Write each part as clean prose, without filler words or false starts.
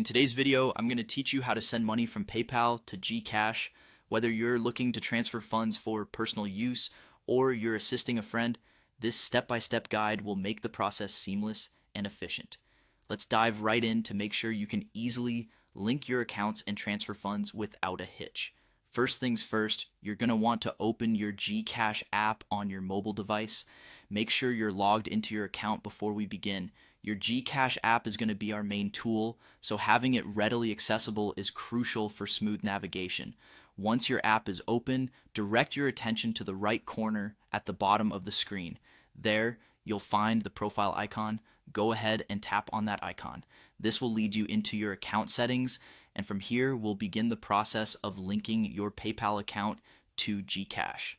today's video, I'm going to teach you how to send money from PayPal to GCash. Whether you're looking to transfer funds for personal use or you're assisting a friend, this step-by-step guide will make the process seamless and efficient. Let's dive right in to make sure you can easily link your accounts and transfer funds without a hitch. First things first, you're going to want to open your GCash app on your mobile device. Make sure you're logged into your account before we begin. Your GCash app is going to be our main tool, so having it readily accessible is crucial for smooth navigation. Once your app is open, direct your attention to the right corner at the bottom of the screen. There, you'll find the profile icon. Go ahead and tap on that icon. This will lead you into your account settings, and from here, we'll begin the process of linking your PayPal account to GCash.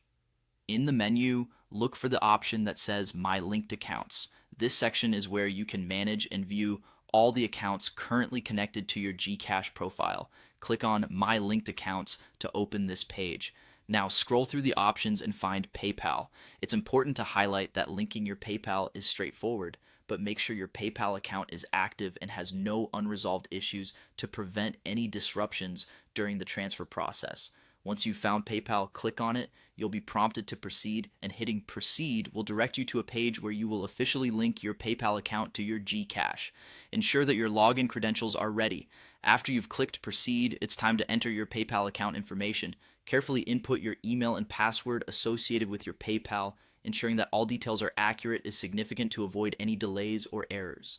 In the menu, look for the option that says My Linked Accounts. This section is where you can manage and view all the accounts currently connected to your GCash profile. Click on My Linked Accounts to open this page. Now scroll through the options and find PayPal. It's important to highlight that linking your PayPal is straightforward, but make sure your PayPal account is active and has no unresolved issues to prevent any disruptions during the transfer process. Once you've found PayPal, click on it. You'll be prompted to proceed, and hitting proceed will direct you to a page where you will officially link your PayPal account to your GCash. Ensure that your login credentials are ready. After you've clicked proceed, it's time to enter your PayPal account information. Carefully input your email and password associated with your PayPal. Ensuring that all details are accurate is significant to avoid any delays or errors.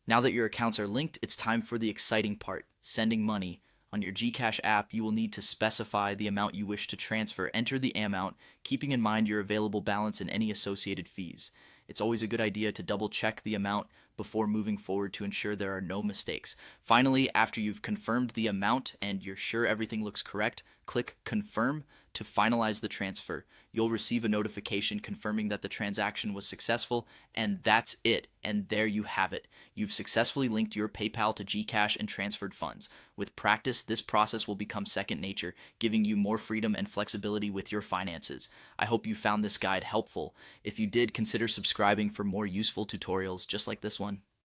Now that your accounts are linked, it's time for the exciting part, sending money. On your GCash app, you will need to specify the amount you wish to transfer. Enter the amount, keeping in mind your available balance and any associated fees. It's always a good idea to double check the amount before moving forward to ensure there are no mistakes. Finally, after you've confirmed the amount and you're sure everything looks correct, click Confirm to finalize the transfer. You'll receive a notification confirming that the transaction was successful, and that's it. And there you have it. You've successfully linked your PayPal to GCash and transferred funds. With practice, this process will become second nature, giving you more freedom and flexibility with your finances. I hope you found this guide helpful. If you did, consider subscribing for more useful tutorials just like this one.